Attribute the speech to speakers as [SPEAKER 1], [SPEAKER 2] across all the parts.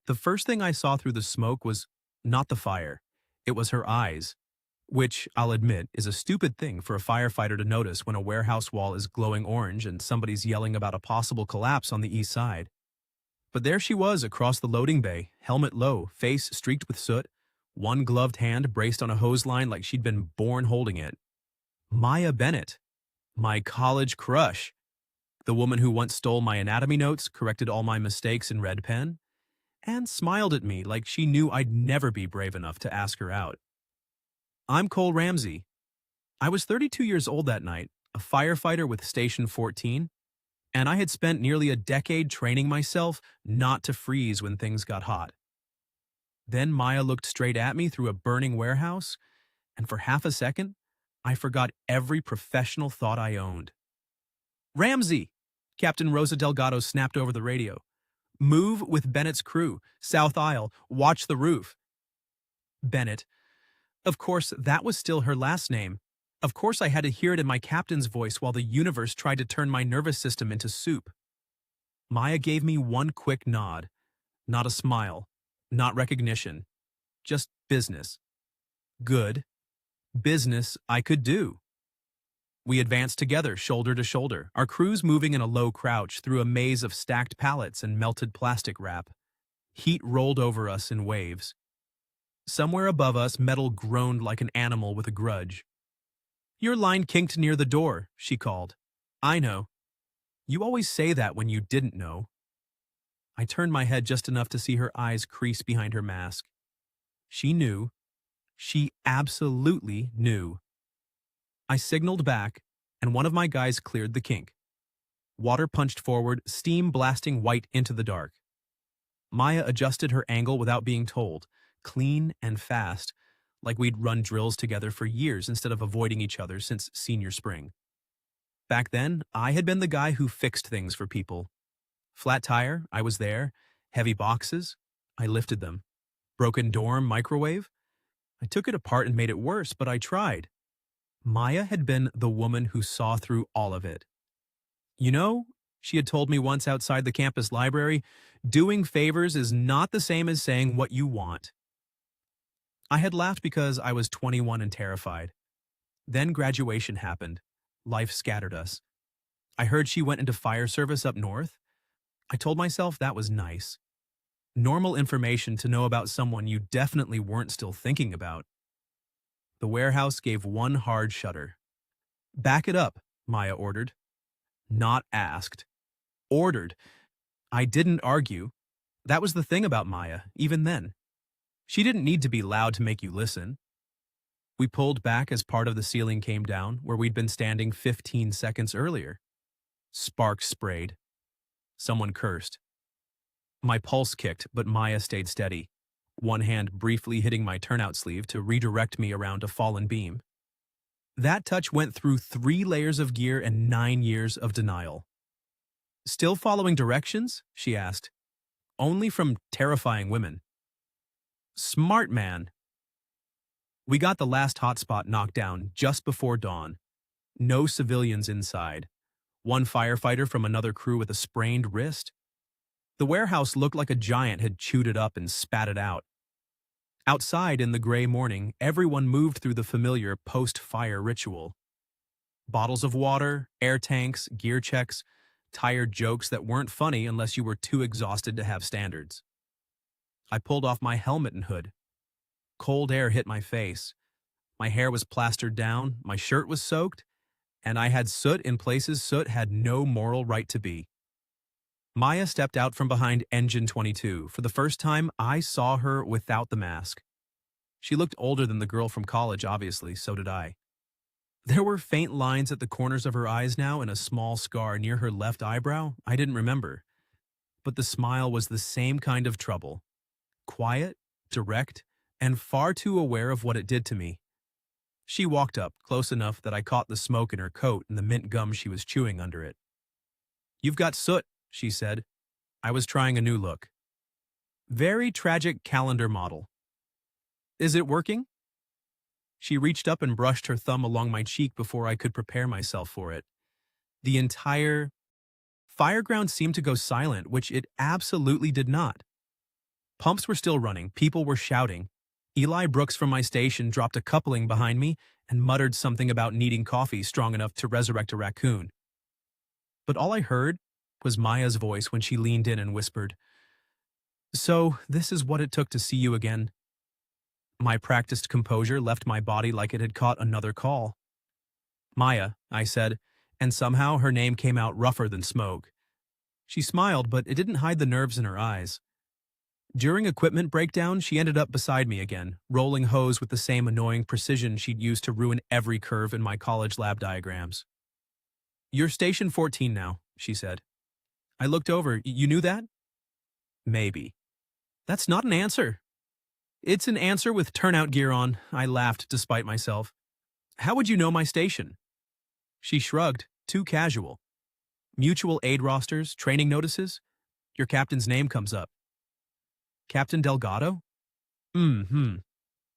[SPEAKER 1] The first thing I saw through the smoke was not the fire. It was her eyes, which, I'll admit, is a stupid thing for a firefighter to notice when a warehouse wall is glowing orange and somebody's yelling about a possible collapse on the east side. But there she was across the loading bay, helmet low, face streaked with soot, one gloved hand braced on a hose line like she'd been born holding it. Maya Bennett, my college crush, the woman who once stole my anatomy notes, corrected all my mistakes in red pen, and smiled at me like she knew I'd never be brave enough to ask her out. I'm Cole Ramsey. I was 32 years old that night, a firefighter with Station 14, and I had spent nearly a decade training myself not to freeze when things got hot. Then Maya looked straight at me through a burning warehouse, and for half a second, I forgot every professional thought I owned. "Ramsey!" Captain Rosa Delgado snapped over the radio. "Move with Bennett's crew. South aisle. Watch the roof." Bennett. Of course, that was still her last name. Of course I had to hear it in my captain's voice while the universe tried to turn my nervous system into soup. Maya gave me one quick nod. Not a smile. Not recognition. Just business. Good. Business I could do. We advanced together, shoulder to shoulder, our crews moving in a low crouch through a maze of stacked pallets and melted plastic wrap. Heat rolled over us in waves. Somewhere above us, metal groaned like an animal with a grudge. "Your line kinked near the door," she called. "I know. You always say that when you didn't know." I turned my head just enough to see her eyes crease behind her mask. She knew. She absolutely knew. I signaled back, and one of my guys cleared the kink. Water punched forward, steam blasting white into the dark. Maya adjusted her angle without being told, clean and fast, like we'd run drills together for years instead of avoiding each other since senior spring. Back then, I had been the guy who fixed things for people. Flat tire, I was there. Heavy boxes, I lifted them. Broken dorm microwave, I took it apart and made it worse, but I tried. Maya had been the woman who saw through all of it. "You know," she had told me once outside the campus library, "doing favors is not the same as saying what you want." I had laughed because I was 21 and terrified. Then graduation happened. Life scattered us. I heard she went into fire service up north. I told myself that was nice. Normal information to know about someone you definitely weren't still thinking about. The warehouse gave one hard shudder. "Back it up," Maya ordered. Not asked. Ordered. I didn't argue. That was the thing about Maya, even then. She didn't need to be loud to make you listen. We pulled back as part of the ceiling came down, where we'd been standing 15 seconds earlier. Sparks sprayed. Someone cursed. My pulse kicked, but Maya stayed steady, one hand briefly hitting my turnout sleeve to redirect me around a fallen beam. That touch went through 3 layers of gear and 9 years of denial. "Still following directions?" she asked. "Only from terrifying women." Smart man. We got the last hotspot knocked down just before dawn. No civilians inside. One firefighter from another crew with a sprained wrist. The warehouse looked like a giant had chewed it up and spat it out. Outside in the gray morning, everyone moved through the familiar post-fire ritual. Bottles of water, air tanks, gear checks, tired jokes that weren't funny unless you were too exhausted to have standards. I pulled off my helmet and hood. Cold air hit my face. My hair was plastered down, my shirt was soaked, and I had soot in places soot had no moral right to be. Maya stepped out from behind Engine 22. For the first time, I saw her without the mask. She looked older than the girl from college, obviously, so did I. There were faint lines at the corners of her eyes now and a small scar near her left eyebrow I didn't remember. But the smile was the same kind of trouble. Quiet, direct, and far too aware of what it did to me. She walked up, close enough that I caught the smoke in her coat and the mint gum she was chewing under it. "You've got soot," she said. I was trying a new look. "Very tragic calendar model." "Is it working?" She reached up and brushed her thumb along my cheek before I could prepare myself for it. The entire fireground seemed to go silent, which it absolutely did not. Pumps were still running, people were shouting. Eli Brooks from my station dropped a coupling behind me and muttered something about needing coffee strong enough to resurrect a raccoon. But all I heard was Maya's voice when she leaned in and whispered, "So, this is what it took to see you again." My practiced composure left my body like it had caught another call. "Maya," I said, and somehow her name came out rougher than smoke. She smiled, but it didn't hide the nerves in her eyes. During equipment breakdown, she ended up beside me again, rolling hose with the same annoying precision she'd used to ruin every curve in my college lab diagrams. "You're station 14 now," she said. I looked over. "You knew that?" "Maybe." "That's not an answer." "It's an answer with turnout gear on," I laughed despite myself. "How would you know my station?" She shrugged, too casual. "Mutual aid rosters, training notices. Your captain's name comes up." "Captain Delgado?" "Mm-hmm.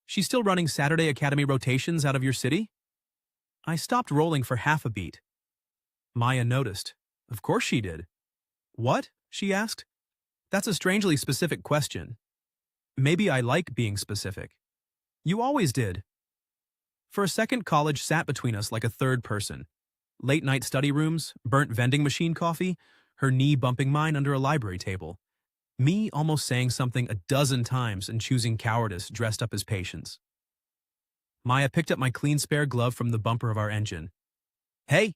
[SPEAKER 1] She's still running Saturday Academy rotations out of your city?" I stopped rolling for half a beat. Maya noticed. "Of course she did." "What?" she asked. "That's a strangely specific question." "Maybe I like being specific." "You always did." For a second, college sat between us like a third person. Late-night study rooms, burnt vending machine coffee, her knee bumping mine under a library table. Me almost saying something a dozen times and choosing cowardice dressed up as patience. Maya picked up my clean spare glove from the bumper of our engine. "Hey!"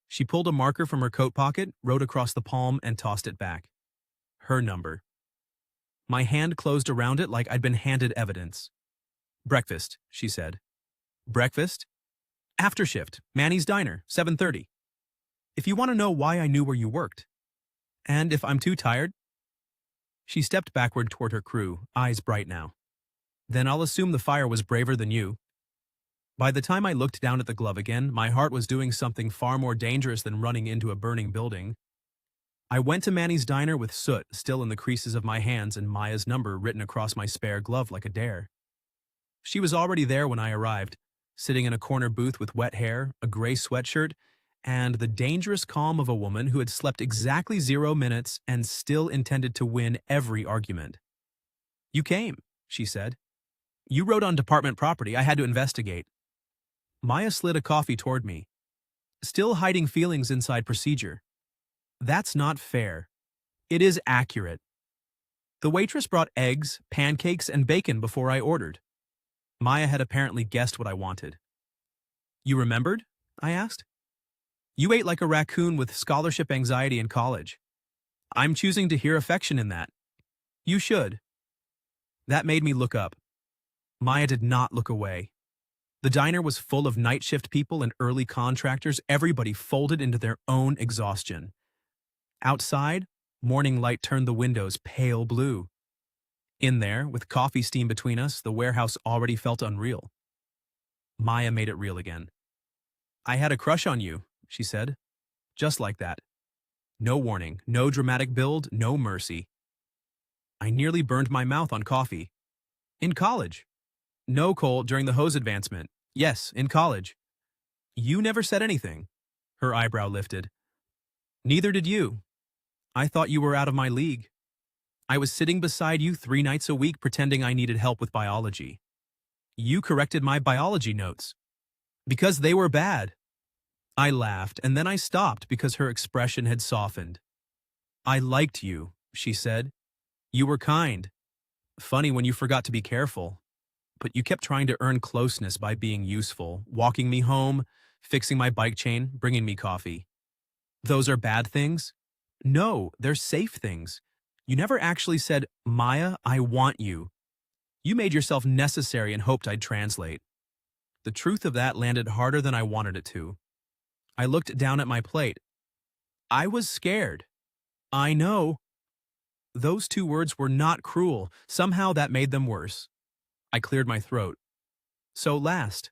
[SPEAKER 1] She pulled a marker from her coat pocket, wrote across the palm, and tossed it back. Her number. My hand closed around it like I'd been handed evidence. "Breakfast," she said. "Breakfast?" "After shift, Manny's Diner, 7:30. If you want to know why I knew where you worked. And if I'm too tired?" She stepped backward toward her crew, eyes bright now. "Then I'll assume the fire was braver than you." By the time I looked down at the glove again, my heart was doing something far more dangerous than running into a burning building. I went to Manny's Diner with soot still in the creases of my hands and Maya's number written across my spare glove like a dare. She was already there when I arrived, sitting in a corner booth with wet hair, a gray sweatshirt, and the dangerous calm of a woman who had slept exactly 0 minutes and still intended to win every argument. "You came," she said. "You wrote on department property. I had to investigate." Maya slid a coffee toward me, still hiding feelings inside procedure. "That's not fair." "It is accurate." The waitress brought eggs, pancakes, and bacon before I ordered. Maya had apparently guessed what I wanted. "You remembered?" I asked. "You ate like a raccoon with scholarship anxiety in college. I'm choosing to hear affection in that." "You should." That made me look up. Maya did not look away. The diner was full of night shift people and early contractors, everybody folded into their own exhaustion. Outside, morning light turned the windows pale blue. In there, with coffee steam between us, the warehouse already felt unreal. Maya made it real again. "I had a crush on you," she said. Just like that. No warning, no dramatic build, no mercy. I nearly burned my mouth on coffee. "In college." "No, Cole, during the hose advancement." "Yes, in college." "You never said anything." Her eyebrow lifted. "Neither did you. I thought you were out of my league. I was sitting beside you 3 nights a week pretending I needed help with biology. You corrected my biology notes. Because they were bad." I laughed, and then I stopped because her expression had softened. "I liked you," she said. "You were kind. Funny when you forgot to be careful. But you kept trying to earn closeness by being useful, walking me home, fixing my bike chain, bringing me coffee. Those are bad things?" "No, they're safe things. You never actually said, 'Maya, I want you.' You made yourself necessary and hoped I'd translate." The truth of that landed harder than I wanted it to. I looked down at my plate. "I was scared." "I know." Those 2 words were not cruel. Somehow that made them worse. I cleared my throat. "So last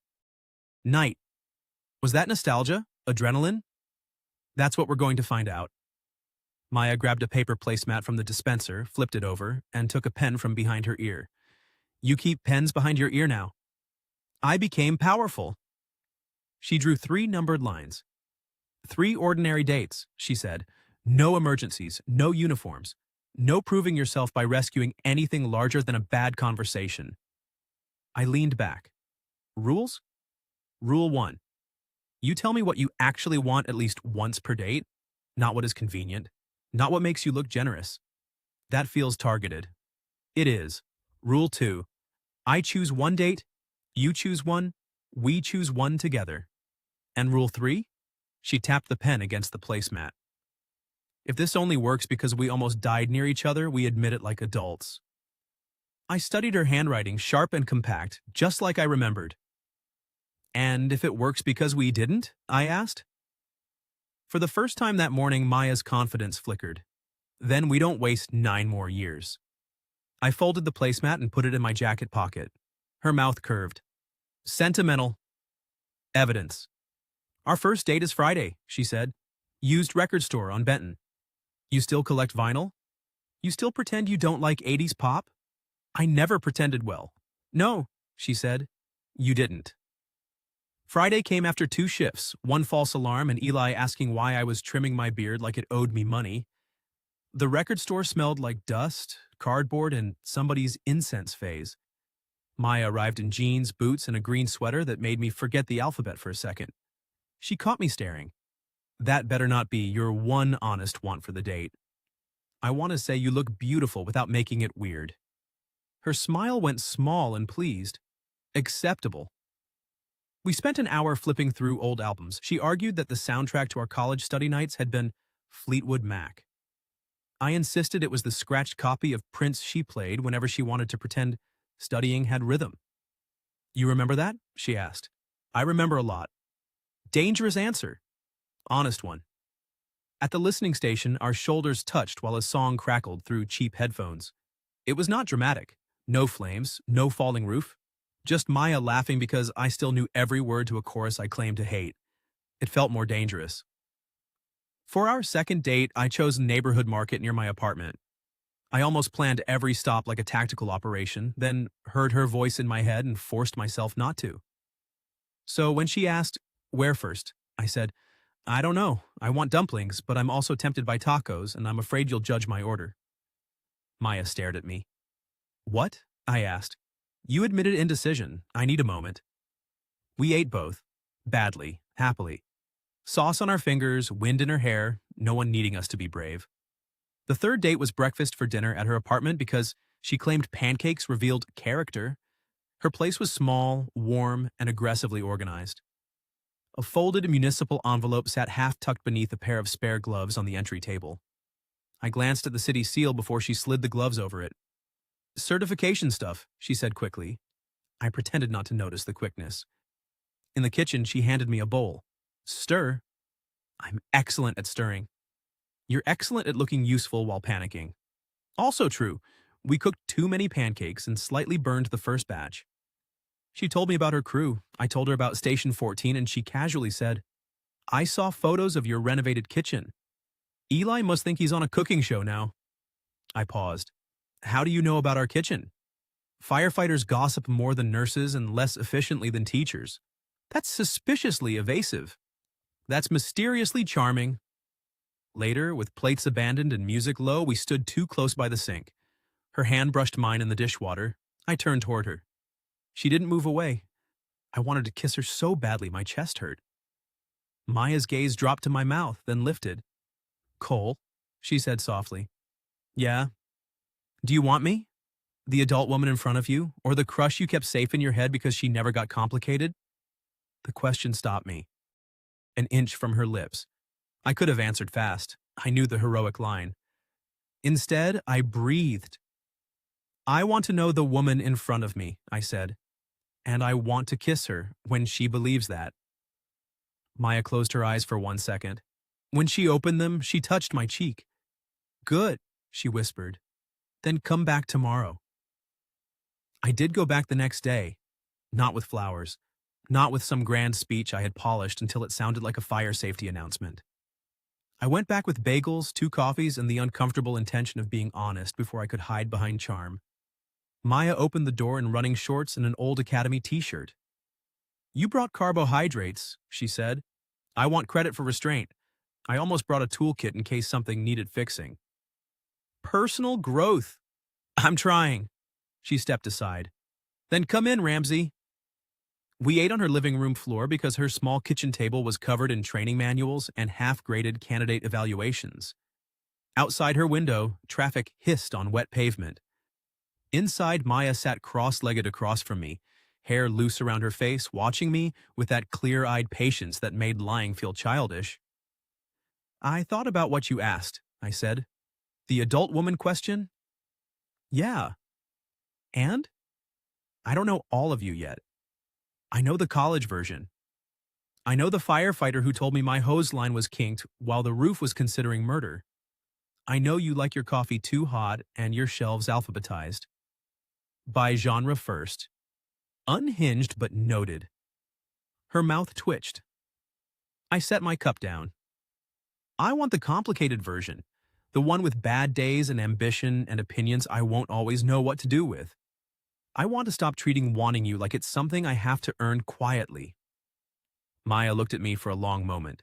[SPEAKER 1] night. Was that nostalgia? Adrenaline?" "That's what we're going to find out." Maya grabbed a paper placemat from the dispenser, flipped it over, and took a pen from behind her ear. "You keep pens behind your ear now." I became powerful. She drew 3 numbered lines. 3 ordinary dates, she said. No emergencies, no uniforms. No proving yourself by rescuing anything larger than a bad conversation. I leaned back. Rules? Rule 1. You tell me what you actually want at least once per date, not what is convenient, not what makes you look generous. That feels targeted. It is. Rule 2. I choose one date, you choose one, we choose one together. And rule 3? She tapped the pen against the placemat. If this only works because we almost died near each other, we admit it like adults. I studied her handwriting, sharp and compact, just like I remembered. And if it works because we didn't? I asked. For the first time that morning, Maya's confidence flickered. Then we don't waste 9 more years. I folded the placemat and put it in my jacket pocket. Her mouth curved. Sentimental. Evidence. Our first date is Friday, she said. Used record store on Benton. You still collect vinyl? You still pretend you don't like 80s pop? I never pretended well. No, she said. You didn't. Friday came after 2 shifts, one false alarm and Eli asking why I was trimming my beard like it owed me money. The record store smelled like dust, cardboard, and somebody's incense phase. Maya arrived in jeans, boots, and a green sweater that made me forget the alphabet for a second. She caught me staring. That better not be your one honest want for the date. I want to say you look beautiful without making it weird. Her smile went small and pleased. Acceptable. We spent an hour flipping through old albums. She argued that the soundtrack to our college study nights had been Fleetwood Mac. I insisted it was the scratched copy of Prince she played whenever she wanted to pretend studying had rhythm. You remember that? She asked. I remember a lot. Dangerous answer. Honest one. At the listening station, our shoulders touched while a song crackled through cheap headphones. It was not dramatic. No flames, no falling roof. Just Maya laughing because I still knew every word to a chorus I claimed to hate. It felt more dangerous. For our second date, I chose a neighborhood market near my apartment. I almost planned every stop like a tactical operation, then heard her voice in my head and forced myself not to. So when she asked, "Where first?" I said, "I don't know. I want dumplings, but I'm also tempted by tacos, and I'm afraid you'll judge my order." Maya stared at me. What? I asked. You admitted indecision. I need a moment. We ate both. Badly, happily. Sauce on our fingers, wind in her hair, no one needing us to be brave. The third date was breakfast for dinner at her apartment because she claimed pancakes revealed character. Her place was small, warm, and aggressively organized. A folded municipal envelope sat half-tucked beneath a pair of spare gloves on the entry table. I glanced at the city seal before she slid the gloves over it. Certification stuff, she said quickly. I pretended not to notice the quickness. In the kitchen, she handed me a bowl. Stir. I'm excellent at stirring. You're excellent at looking useful while panicking. Also true, we cooked too many pancakes and slightly burned the first batch. She told me about her crew. I told her about Station 14 and she casually said, I saw photos of your renovated kitchen. Eli must think he's on a cooking show now. I paused. How do you know about our kitchen? Firefighters gossip more than nurses and less efficiently than teachers. That's suspiciously evasive. That's mysteriously charming. Later, with plates abandoned and music low, we stood too close by the sink. Her hand brushed mine in the dishwater. I turned toward her. She didn't move away. I wanted to kiss her so badly my chest hurt. Maya's gaze dropped to my mouth, then lifted. Cole, she said softly. Yeah? Do you want me? The adult woman in front of you, or the crush you kept safe in your head because she never got complicated? The question stopped me. An inch from her lips. I could have answered fast. I knew the heroic line. Instead, I breathed. I want to know the woman in front of me, I said. And I want to kiss her when she believes that. Maya closed her eyes for 1 second. When she opened them, she touched my cheek. Good, she whispered. Then come back tomorrow. I did go back the next day. Not with flowers. Not with some grand speech I had polished until it sounded like a fire safety announcement. I went back with bagels, 2 coffees, and the uncomfortable intention of being honest before I could hide behind charm. Maya opened the door in running shorts and an old Academy t-shirt. You brought carbohydrates, she said. I want credit for restraint. I almost brought a toolkit in case something needed fixing. Personal growth. I'm trying. She stepped aside. Then come in, Ramsey. We ate on her living room floor because her small kitchen table was covered in training manuals and half-graded candidate evaluations. Outside her window, traffic hissed on wet pavement. Inside, Maya sat cross-legged across from me, hair loose around her face, watching me with that clear-eyed patience that made lying feel childish. I thought about what you asked, I said. The adult woman question? Yeah. And? I don't know all of you yet. I know the college version. I know the firefighter who told me my hose line was kinked while the roof was considering murder. I know you like your coffee too hot and your shelves alphabetized. By genre first. Unhinged but noted. Her mouth twitched. I set my cup down. I want the complicated version, the one with bad days and ambition and opinions I won't always know what to do with. I want to stop treating wanting you like it's something I have to earn quietly. Maya looked at me for a long moment.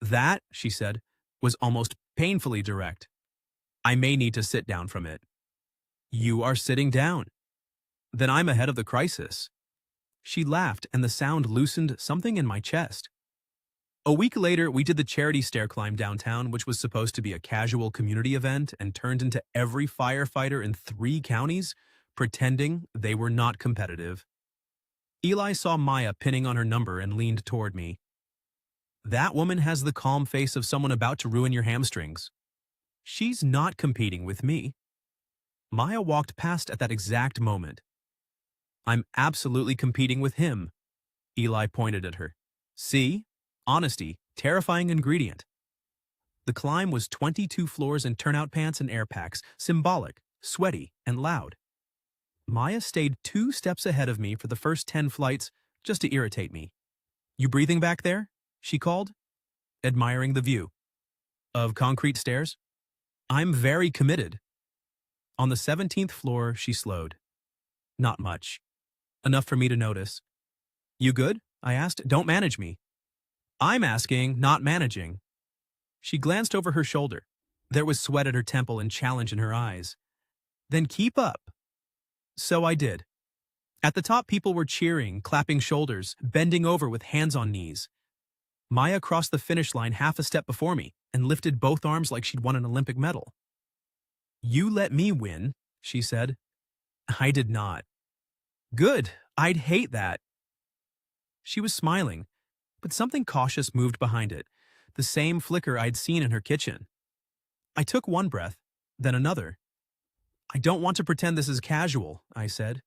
[SPEAKER 1] That, she said, was almost painfully direct. I may need to sit down from it. You are sitting down. Then I'm ahead of the crisis. She laughed, and the sound loosened something in my chest. A week later, we did the charity stair climb downtown, which was supposed to be a casual community event and turned into every firefighter in 3 counties pretending they were not competitive. Eli saw Maya pinning on her number and leaned toward me. That woman has the calm face of someone about to ruin your hamstrings. She's not competing with me. Maya walked past at that exact moment. I'm absolutely competing with him. Eli pointed at her. See? Honesty, terrifying ingredient. The climb was 22 floors in turnout pants and air packs, symbolic, sweaty, and loud. Maya stayed 2 steps ahead of me for the first 10 flights, just to irritate me. You breathing back there? She called, admiring the view. Of concrete stairs? I'm very committed. On the 17th floor, she slowed. Not much. Enough for me to notice. You good? I asked. Don't manage me. I'm asking, not managing. She glanced over her shoulder. There was sweat at her temple and challenge in her eyes. Then keep up. So I did. At the top, people were cheering, clapping shoulders, bending over with hands on knees. Maya crossed the finish line half a step before me and lifted both arms like she'd won an Olympic medal. You let me win, she said. I did not. Good. I'd hate that. She was smiling, but something cautious moved behind it, the same flicker I'd seen in her kitchen. I took one breath, then another. I don't want to pretend this is casual, I said.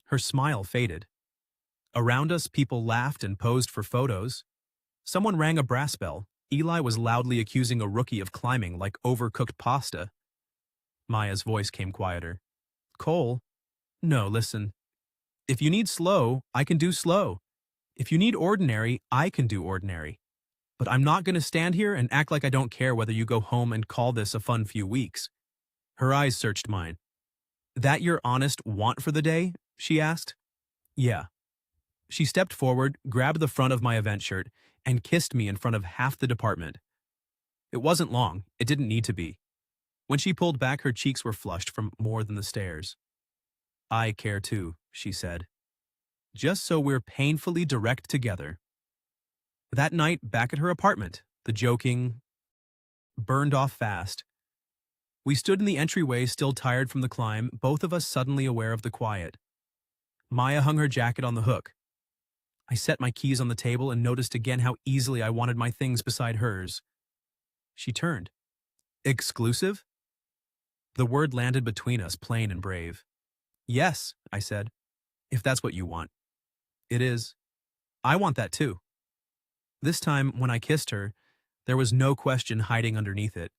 [SPEAKER 1] Her smile faded. Around us, people laughed and posed for photos. Someone rang a brass bell. Eli was loudly accusing a rookie of climbing like overcooked pasta. Maya's voice came quieter. Cole? No, listen. If you need slow, I can do slow. If you need ordinary, I can do ordinary. But I'm not going to stand here and act like I don't care whether you go home and call this a fun few weeks. Her eyes searched mine. That your honest want for the day? She asked. Yeah. She stepped forward, grabbed the front of my event shirt, and kissed me in front of half the department. It wasn't long. It didn't need to be. When she pulled back, her cheeks were flushed from more than the stares. I care too, she said. Just so we're painfully direct together. That night, back at her apartment, the joking burned off fast. We stood in the entryway, still tired from the climb, both of us suddenly aware of the quiet. Maya hung her jacket on the hook. I set my keys on the table and noticed again how easily I wanted my things beside hers. She turned. Exclusive? The word landed between us, plain and brave. Yes, I said, if that's what you want. It is. I want that too. This time, when I kissed her, there was no question hiding underneath it.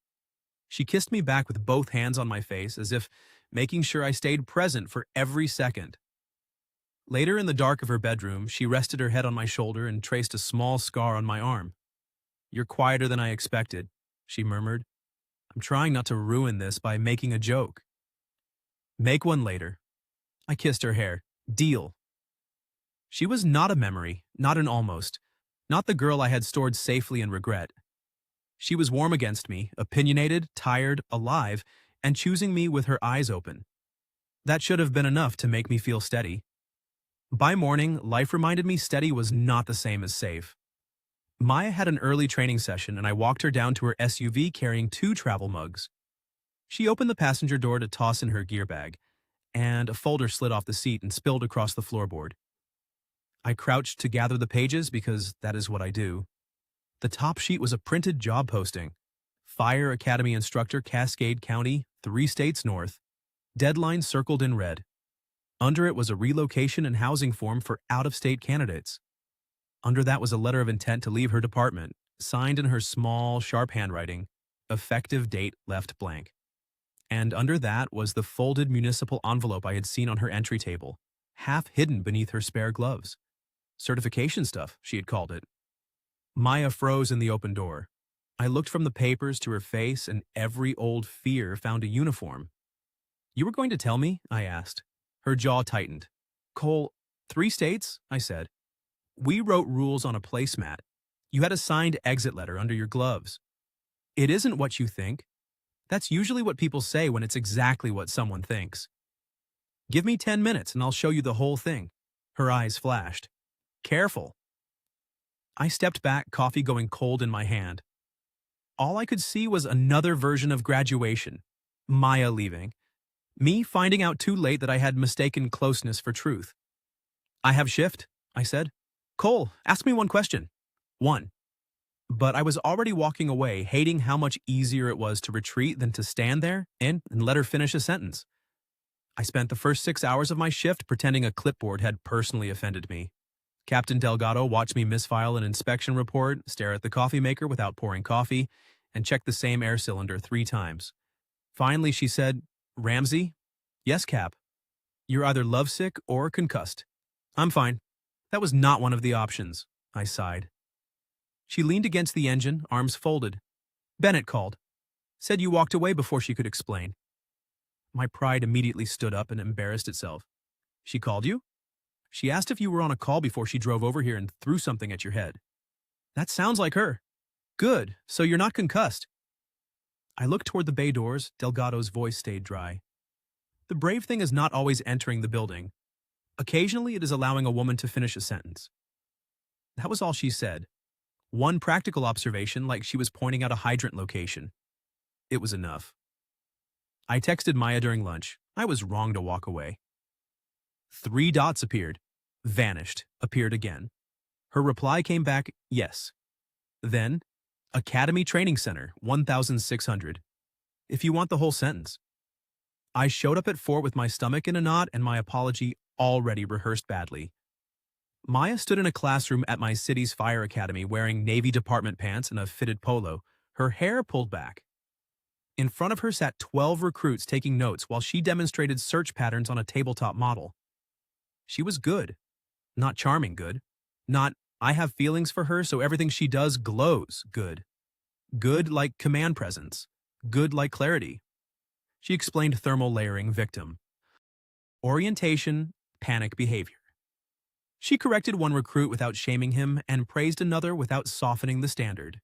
[SPEAKER 1] She kissed me back with both hands on my face, as if making sure I stayed present for every second. Later in the dark of her bedroom, she rested her head on my shoulder and traced a small scar on my arm. You're quieter than I expected, she murmured. I'm trying not to ruin this by making a joke. Make one later. I kissed her hair. Deal. She was not a memory, not an almost, not the girl I had stored safely in regret. She was warm against me, opinionated, tired, alive, and choosing me with her eyes open. That should have been enough to make me feel steady. By morning, life reminded me steady was not the same as safe. Maya had an early training session and I walked her down to her SUV carrying 2 travel mugs. She opened the passenger door to toss in her gear bag, and a folder slid off the seat and spilled across the floorboard. I crouched to gather the pages because that is what I do. The top sheet was a printed job posting. Fire Academy Instructor, Cascade County, 3 states north. Deadline circled in red. Under it was a relocation and housing form for out-of-state candidates. Under that was a letter of intent to leave her department, signed in her small, sharp handwriting, effective date left blank. And under that was the folded municipal envelope I had seen on her entry table, half hidden beneath her spare gloves. Certification stuff, she had called it. Maya froze in the open door. I looked from the papers to her face, and every old fear found a uniform. "You were going to tell me?" I asked. Her jaw tightened. "Cole, 3 states?" I said. "We wrote rules on a placemat. You had a signed exit letter under your gloves. It isn't what you think. That's usually what people say when it's exactly what someone thinks. Give me 10 minutes and I'll show you the whole thing." Her eyes flashed. "Careful." I stepped back, coffee going cold in my hand. All I could see was another version of graduation. Maya leaving. Me finding out too late that I had mistaken closeness for truth. "I have shift," I said. "Cole, ask me one question." "One." But I was already walking away, hating how much easier it was to retreat than to stand there and let her finish a sentence. I spent the first 6 hours of my shift pretending a clipboard had personally offended me. Captain Delgado watched me misfile an inspection report, stare at the coffee maker without pouring coffee, and check the same air cylinder 3 times. Finally, she said, "Ramsey?" "Yes, Cap." "You're either lovesick or concussed." "I'm fine." "That was not one of the options." I sighed. She leaned against the engine, arms folded. "Bennett called. Said you walked away before she could explain." My pride immediately stood up and embarrassed itself. "She called you?" "She asked if you were on a call before she drove over here and threw something at your head." "That sounds like her." "Good, so you're not concussed." I looked toward the bay doors. Delgado's voice stayed dry. "The brave thing is not always entering the building. Occasionally it is allowing a woman to finish a sentence." That was all she said. One practical observation, like she was pointing out a hydrant location. It was enough. I texted Maya during lunch. I was wrong to walk away. 3 dots appeared, vanished, appeared again. Her reply came back, yes. Then, Academy Training Center, 1,600. If you want the whole sentence. I showed up at 4 with my stomach in a knot and my apology already rehearsed badly. Maya stood in a classroom at my city's fire academy wearing Navy department pants and a fitted polo, her hair pulled back. In front of her sat 12 recruits taking notes while she demonstrated search patterns on a tabletop model. She was good. Not charming good. Not, I have feelings for her so everything she does glows good. Good like command presence. Good like clarity. She explained thermal layering victim. Orientation, panic behavior. She corrected one recruit without shaming him and praised another without softening the standard.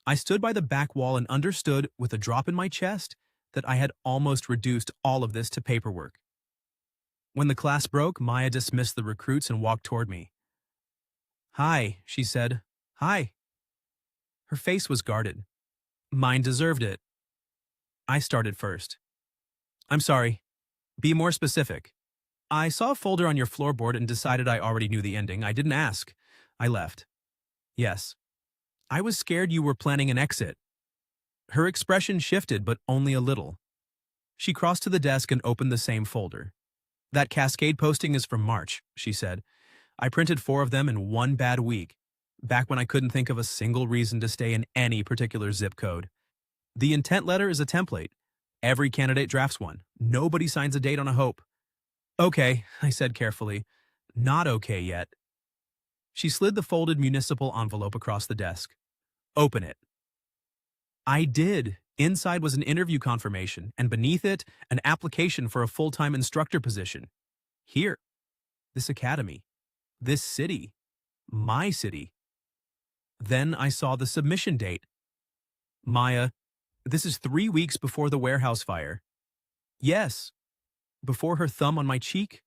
[SPEAKER 1] I stood by the back wall and understood, with a drop in my chest, that I had almost reduced all of this to paperwork. When the class broke, Maya dismissed the recruits and walked toward me. "Hi," she said. "Hi." Her face was guarded. Mine deserved it. I started first. "I'm sorry. Be more specific." "I saw a folder on your floorboard and decided I already knew the ending. I didn't ask. I left." "Yes." "I was scared you were planning an exit." Her expression shifted, but only a little. She crossed to the desk and opened the same folder. "That Cascade posting is from March," she said. "I printed 4 of them in one bad week, back when I couldn't think of a single reason to stay in any particular zip code. The intent letter is a template. Every candidate drafts one. Nobody signs a date on a hope." "Okay," I said carefully. "Not okay yet." She slid the folded municipal envelope across the desk. "Open it." I did. Inside was an interview confirmation, and beneath it, an application for a full-time instructor position. Here. This academy. This city. My city. Then I saw the submission date. Maya, This is 3 weeks before the warehouse fire. Yes, before her thumb on my cheek,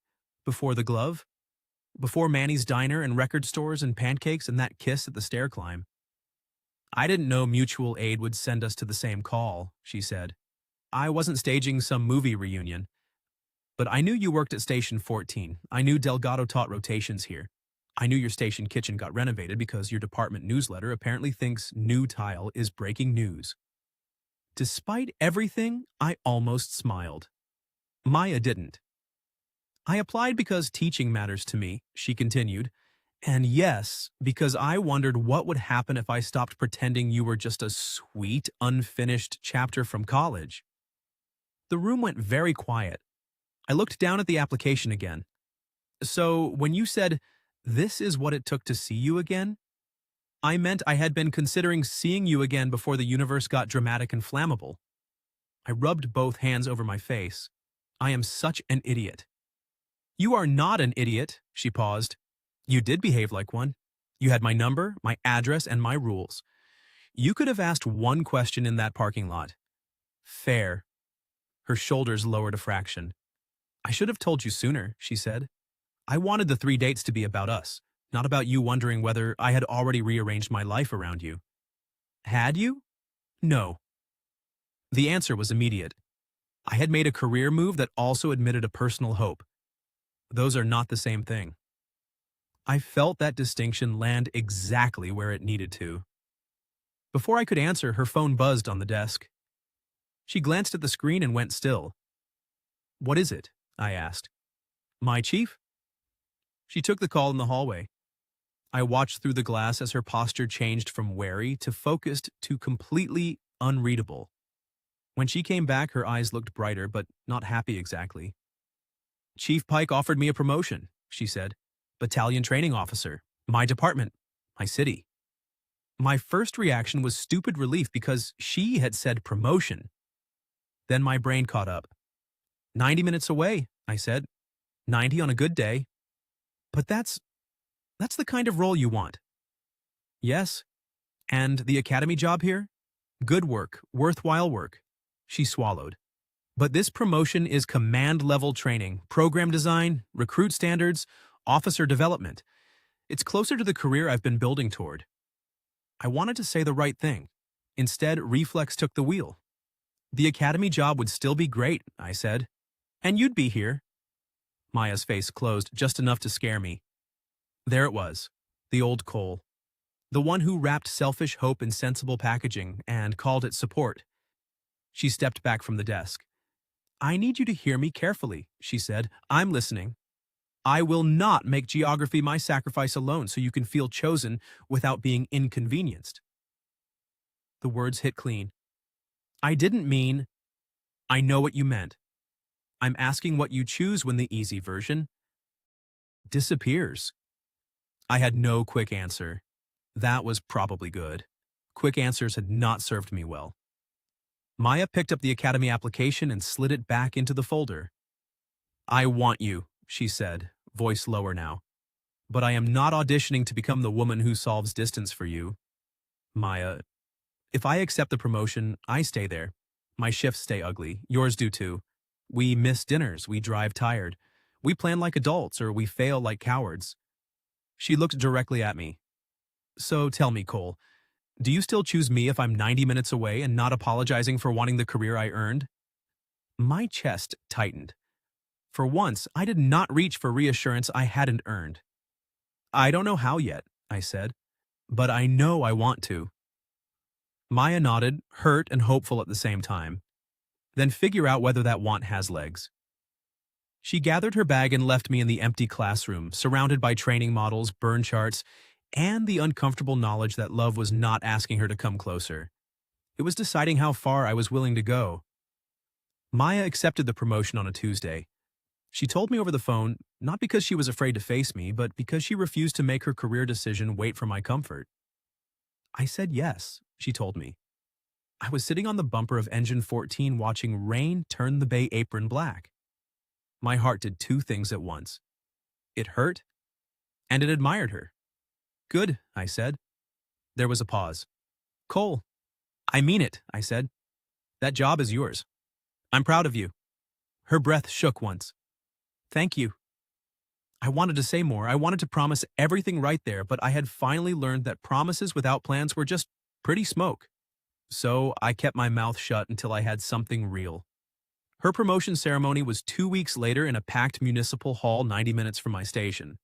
[SPEAKER 1] before the glove, before Manny's diner and record stores and pancakes and that kiss at the stair climb. I didn't know mutual aid would send us to the same call, she said. I wasn't staging some movie reunion. But I knew you worked at Station 14. I knew Delgado taught rotations here. I knew your station kitchen got renovated because your department newsletter apparently thinks new tile is breaking news. Despite everything, I almost smiled. Maya didn't. I applied because teaching matters to me, she continued. And yes, because I wondered what would happen if I stopped pretending you were just a sweet, unfinished chapter from college. The room went very quiet. I looked down at the application again. So, when you said, "This is what it took to see you again," I meant I had been considering seeing you again before the universe got dramatic and flammable. I rubbed both hands over my face. I am such an idiot. You are not an idiot, she paused. You did behave like one. You had my number, my address, and my rules. You could have asked one question in that parking lot. Fair. Her shoulders lowered a fraction. I should have told you sooner, she said. I wanted the 3 dates to be about us, not about you wondering whether I had already rearranged my life around you. Had you? No. The answer was immediate. I had made a career move that also admitted a personal hope. Those are not the same thing. I felt that distinction land exactly where it needed to. Before I could answer, her phone buzzed on the desk. She glanced at the screen and went still. What is it? I asked. My chief? She took the call in the hallway. I watched through the glass as her posture changed from wary to focused to completely unreadable. When she came back, her eyes looked brighter, but not happy exactly. Chief Pike offered me a promotion, she said. Battalion training officer. My department. My city. My first reaction was stupid relief because she had said promotion. Then my brain caught up. 90 minutes away, I said. 90 on a good day. But that's the kind of role you want. Yes. And the academy job here? Good work, worthwhile work. She swallowed. But this promotion is command-level training, program design, recruit standards, officer development. It's closer to the career I've been building toward. I wanted to say the right thing. Instead, reflex took the wheel. The academy job would still be great, I said. And you'd be here. Maya's face closed just enough to scare me. There it was, the old Cole. The one who wrapped selfish hope in sensible packaging and called it support. She stepped back from the desk. I need you to hear me carefully, she said. I'm listening. I will not make geography my sacrifice alone so you can feel chosen without being inconvenienced. The words hit clean. I didn't mean, I know what you meant. I'm asking what you choose when the easy version disappears. I had no quick answer. That was probably good. Quick answers had not served me well. Maya picked up the academy application and slid it back into the folder. I want you, she said, voice lower now. But I am not auditioning to become the woman who solves distance for you. Maya, if I accept the promotion, I stay there. My shifts stay ugly. Yours do too. We miss dinners. We drive tired. We plan like adults or we fail like cowards. She looked directly at me. So tell me, Cole, do you still choose me if I'm 90 minutes away and not apologizing for wanting the career I earned? My chest tightened. For once, I did not reach for reassurance I hadn't earned. I don't know how yet, I said, but I know I want to. Maya nodded, hurt and hopeful at the same time. Then figure out whether that want has legs. She gathered her bag and left me in the empty classroom, surrounded by training models, burn charts, and the uncomfortable knowledge that love was not asking her to come closer. It was deciding how far I was willing to go. Maya accepted the promotion on a Tuesday. She told me over the phone, not because she was afraid to face me, but because she refused to make her career decision wait for my comfort. I said yes, she told me. I was sitting on the bumper of Engine 14 watching rain turn the bay apron black. My heart did two things at once. It hurt, and it admired her. Good, I said. There was a pause. Cole. I mean it, I said. That job is yours. I'm proud of you. Her breath shook once. Thank you. I wanted to say more. I wanted to promise everything right there, but I had finally learned that promises without plans were just pretty smoke. So I kept my mouth shut until I had something real. Her promotion ceremony was 2 weeks later in a packed municipal hall 90 minutes from my station.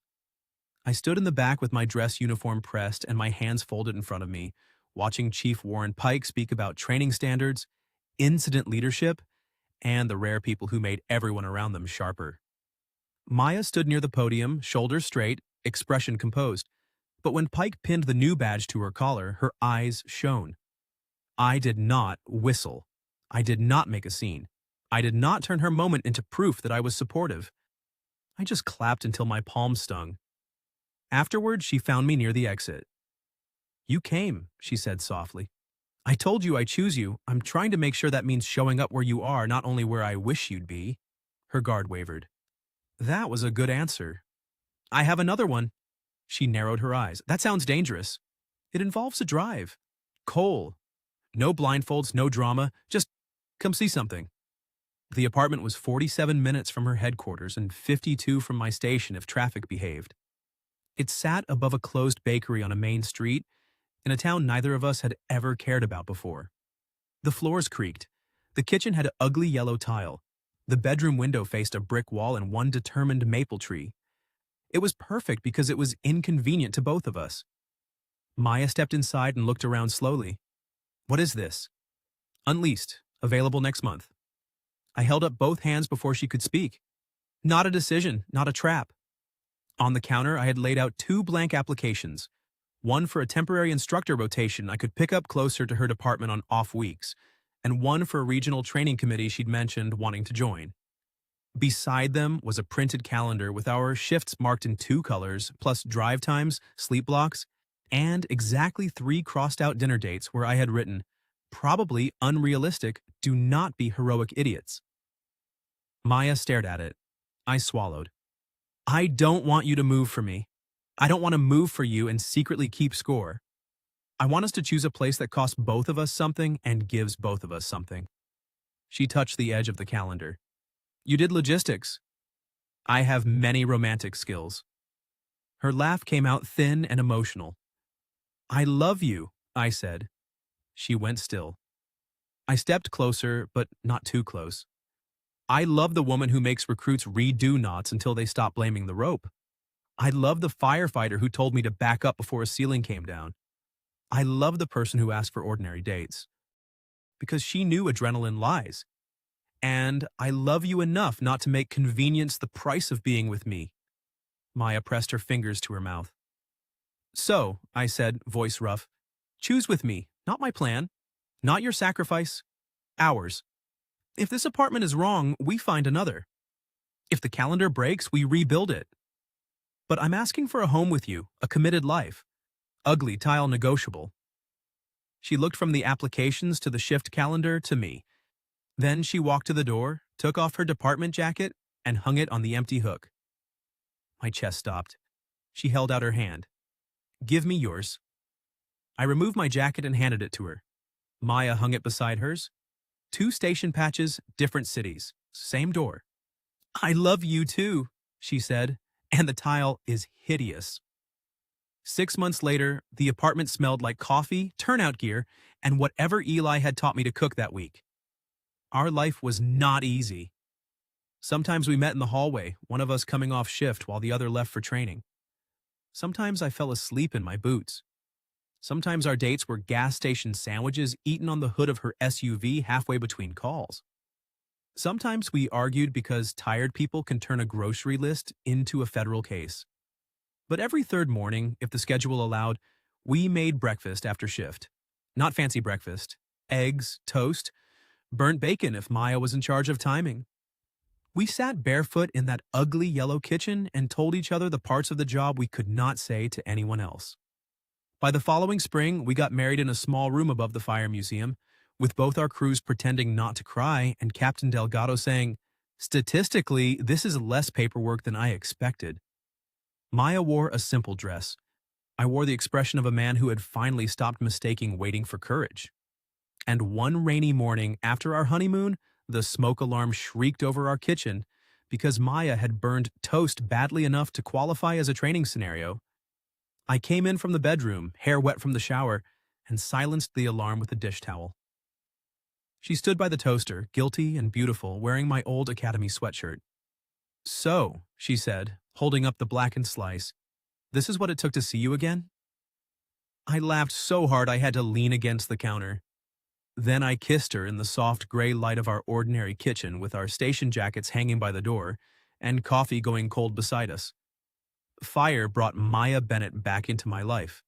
[SPEAKER 1] I stood in the back with my dress uniform pressed and my hands folded in front of me, watching Chief Warren Pike speak about training standards, incident leadership, and the rare people who made everyone around them sharper. Maya stood near the podium, shoulders straight, expression composed. But when Pike pinned the new badge to her collar, her eyes shone. I did not whistle. I did not make a scene. I did not turn her moment into proof that I was supportive. I just clapped until my palms stung. Afterward, she found me near the exit. You came, she said softly. I told you I choose you. I'm trying to make sure that means showing up where you are, not only where I wish you'd be. Her guard wavered. That was a good answer. I have another one. She narrowed her eyes. That sounds dangerous. It involves a drive. Cole. No blindfolds, no drama. Just come see something. The apartment was 47 minutes from her headquarters and 52 from my station if traffic behaved. It sat above a closed bakery on a main street in a town neither of us had ever cared about before. The floors creaked. The kitchen had ugly yellow tile. The bedroom window faced a brick wall and one determined maple tree. It was perfect because it was inconvenient to both of us. Maya stepped inside and looked around slowly. What is this? Unleased. Available next month. I held up both hands before she could speak. Not a decision, not a trap. On the counter, I had laid out 2 blank applications. One for a temporary instructor rotation I could pick up closer to her department on off weeks, and one for a regional training committee she'd mentioned wanting to join. Beside them was a printed calendar with our shifts marked in 2 colors, plus drive times, sleep blocks, and exactly 3 crossed-out dinner dates where I had written, probably unrealistic, do not be heroic idiots. Maya stared at it. I swallowed. I don't want you to move for me. I don't want to move for you and secretly keep score. I want us to choose a place that costs both of us something and gives both of us something. She touched the edge of the calendar. You did logistics. I have many romantic skills. Her laugh came out thin and emotional. I love you, I said. She went still. I stepped closer, but not too close. I love the woman who makes recruits redo knots until they stop blaming the rope. I love the firefighter who told me to back up before a ceiling came down. I love the person who asked for ordinary dates. Because she knew adrenaline lies. And I love you enough not to make convenience the price of being with me. Maya pressed her fingers to her mouth. So, I said, voice rough, choose with me, not my plan, not your sacrifice, ours. If this apartment is wrong, we find another. If the calendar breaks, we rebuild it. But I'm asking for a home with you, a committed life. Ugly tile negotiable. She looked from the applications to the shift calendar to me. Then she walked to the door, took off her department jacket, and hung it on the empty hook. My chest stopped. She held out her hand. Give me yours. I removed my jacket and handed it to her. Maya hung it beside hers. 2 station patches, different cities. Same door. I love you too, she said, and the tile is hideous. 6 months later, the apartment smelled like coffee, turnout gear, and whatever Eli had taught me to cook that week. Our life was not easy. Sometimes we met in the hallway, one of us coming off shift while the other left for training. Sometimes I fell asleep in my boots. Sometimes our dates were gas station sandwiches eaten on the hood of her SUV halfway between calls. Sometimes we argued because tired people can turn a grocery list into a federal case. But every 3rd morning, if the schedule allowed, we made breakfast after shift. Not fancy breakfast. Eggs, toast, burnt bacon if Maya was in charge of timing. We sat barefoot in that ugly yellow kitchen and told each other the parts of the job we could not say to anyone else. By the following spring, we got married in a small room above the fire museum, with both our crews pretending not to cry and Captain Delgado saying, statistically, this is less paperwork than I expected. Maya wore a simple dress. I wore the expression of a man who had finally stopped mistaking waiting for courage. And one rainy morning after our honeymoon, the smoke alarm shrieked over our kitchen because Maya had burned toast badly enough to qualify as a training scenario. I came in from the bedroom, hair wet from the shower, and silenced the alarm with a dish towel. She stood by the toaster, guilty and beautiful, wearing my old Academy sweatshirt. "So," she said, holding up the blackened slice, "this is what it took to see you again?" I laughed so hard I had to lean against the counter. Then I kissed her in the soft gray light of our ordinary kitchen with our station jackets hanging by the door and coffee going cold beside us. Fire brought Maya Bennett back into my life.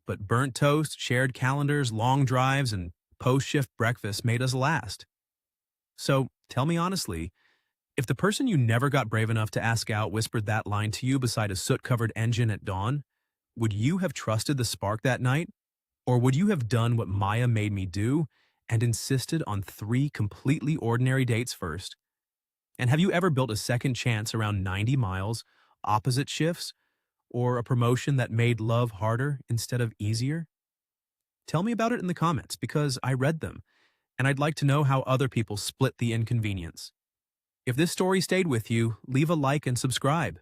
[SPEAKER 1] But burnt toast, shared calendars, long drives, and post-shift breakfast made us last. So, tell me honestly, if the person you never got brave enough to ask out whispered that line to you beside a soot-covered engine at dawn, would you have trusted the spark that night? Or would you have done what Maya made me do and insisted on 3 completely ordinary dates first? And have you ever built a second chance around 90 miles, opposite shifts, or a promotion that made love harder instead of easier? Tell me about it in the comments because I read them, and I'd like to know how other people split the inconvenience. If this story stayed with you, leave a like and subscribe.